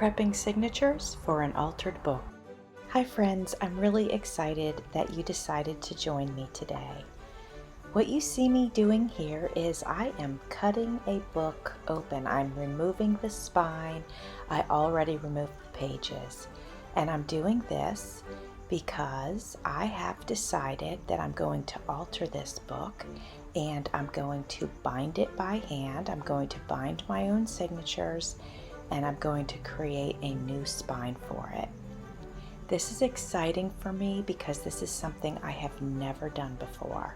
Prepping signatures for an altered book. Hi friends, I'm really excited that you decided to join me today. What you see me doing here is I am cutting a book open. I'm removing the spine. I already removed the pages. And I'm doing this because I have decided that I'm going to alter this book and I'm going to bind it by hand. I'm going to bind my own signatures and I'm going to create a new spine for it. This is exciting for me because this is something I have never done before.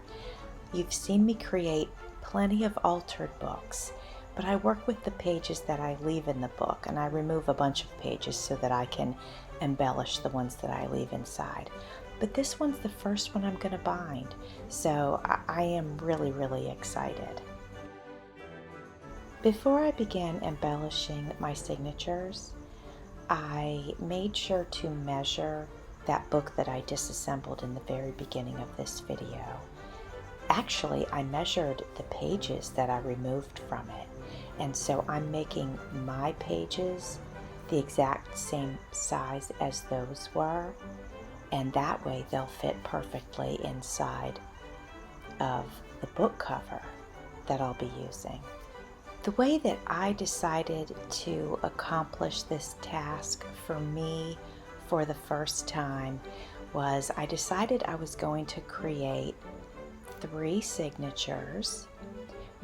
You've seen me create plenty of altered books, but I work with the pages that I leave in the book and I remove a bunch of pages so that I can embellish the ones that I leave inside. But this one's the first one I'm going to bind, so I am really excited. Before I began embellishing my signatures, I made sure to measure that book that I disassembled in the very beginning of this video. Actually, I measured the pages that I removed from it, and so I'm making my pages the exact same size as those were, and that way they'll fit perfectly inside of the book cover that I'll be using. The way that I decided to accomplish this task for me for the first time was I decided I was going to create 3 signatures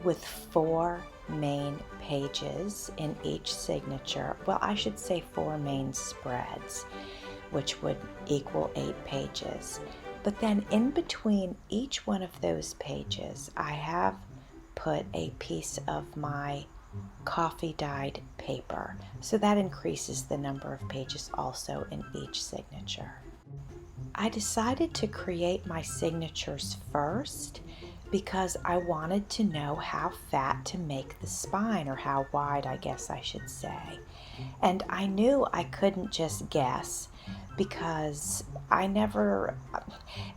with 4 main pages in each signature. Well, I should say 4 main spreads, which would equal 8 pages. But then in between each one of those pages, I have put a piece of my coffee dyed paper. So that increases the number of pages also in each signature. I decided to create my signatures first because I wanted to know how fat to make the spine, or how wide, I guess I should say. And I knew I couldn't just guess because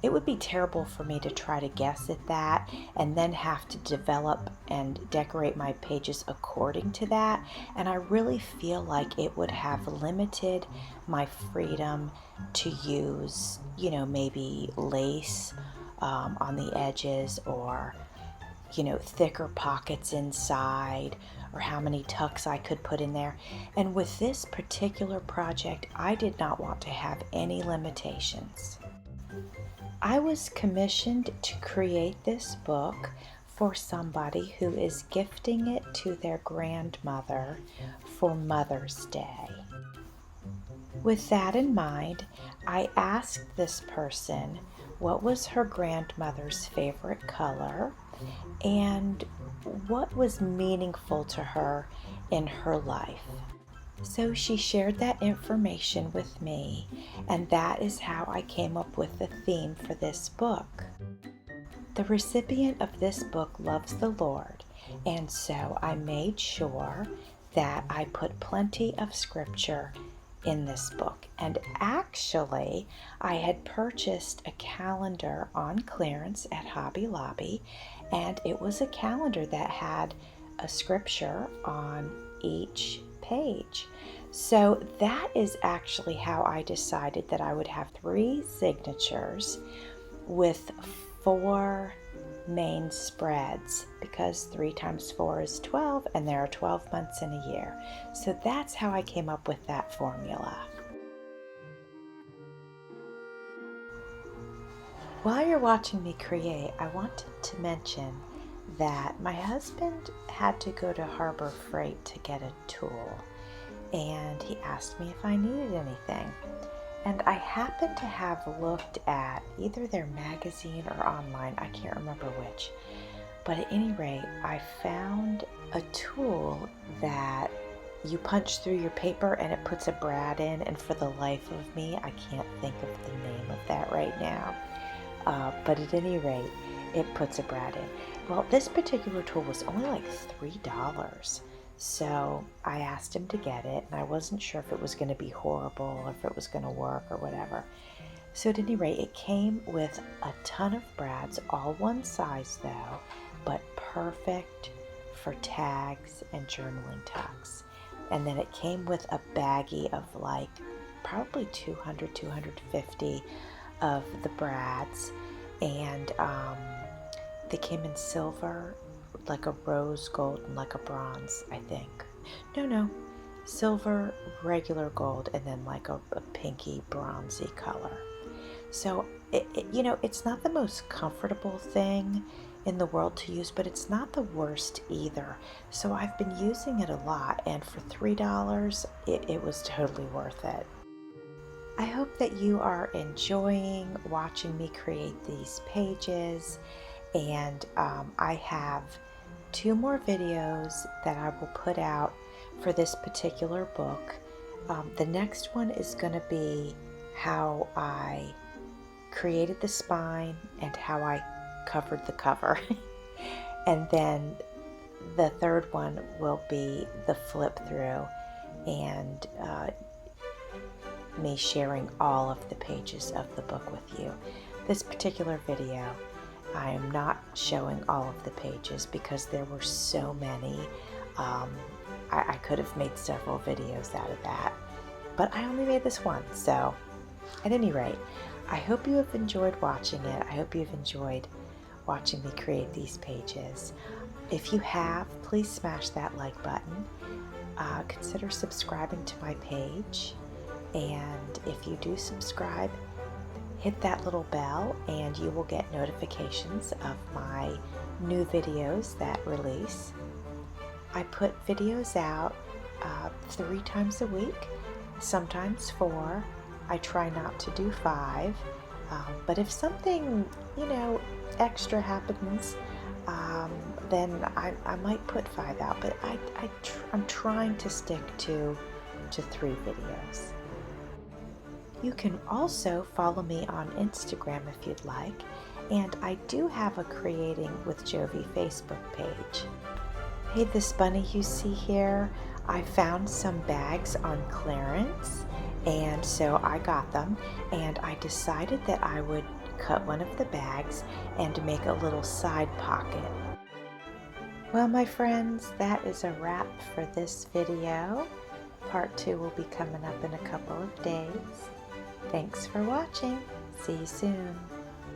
it would be terrible for me to try to guess at that and then have to develop and decorate my pages according to that. And I really feel like it would have limited my freedom to use, maybe lace on the edges, or thicker pockets inside, or how many tucks I could put in there. And with this particular project, I did not want to have any limitations. I was commissioned to create this book for somebody who is gifting it to their grandmother for Mother's Day. With that in mind, I asked this person what was her grandmother's favorite color and what was meaningful to her in her life. So she shared that information with me, and that is how I came up with the theme for this book. The recipient of this book loves the Lord, and so I made sure that I put plenty of scripture in this book. And actually, I had purchased a calendar on clearance at Hobby Lobby, and it was a calendar that had a scripture on each page. So that is actually how I decided that I would have 3 signatures with 4 main spreads, because 3 times 4 is 12, and there are 12 months in a year. So that's how I came up with that formula. While you're watching me create, I wanted to mention that my husband had to go to Harbor Freight to get a tool, and he asked me if I needed anything. And I happened to have looked at either their magazine or online, I can't remember which. But at any rate, I found a tool that you punch through your paper and it puts a brad in, and for the life of me, I can't think of the name of that right now. But at any rate, it puts a brad in. Well, this particular tool was only like $3. So I asked him to get it, and I wasn't sure if it was going to be horrible or if it was going to work or whatever. So at any rate, it came with a ton of brads, all one size though, but perfect for tags and journaling tucks. And then it came with a baggie of like probably 250 of the brads. And they came in silver, like a rose gold, and like a bronze, I think. No, silver, regular gold, and then like a pinky bronzy color. So it's not the most comfortable thing in the world to use, but it's not the worst either. So I've been using it a lot, and for $3, it was totally worth it. I hope that you are enjoying watching me create these pages, and I have 2 more videos that I will put out for this particular book. The next one is going to be how I created the spine and how I covered the cover. And then the third one will be the flip through and me sharing all of the pages of the book with you. This particular video, I am not showing all of the pages because there were so many. I could have made several videos out of that, but I only made this one. So at any rate, I hope you have enjoyed watching it. I hope you've enjoyed watching me create these pages. If you have, please smash that like button. Consider subscribing to my page. And if you do subscribe, hit that little bell and you will get notifications of my new videos that release. I put videos out 3 times a week, sometimes 4. I try not to do 5, but if something, extra happens, then I might put 5 out, but I'm trying to stick to 3 videos. You can also follow me on Instagram if you'd like, and I do have a Creating with Jovi Facebook page. Hey, this bunny you see here, I found some bags on clearance, and so I got them, and I decided that I would cut one of the bags and make a little side pocket. Well, my friends, that is a wrap for this video. Part 2 will be coming up in a couple of days. Thanks for watching. See you soon.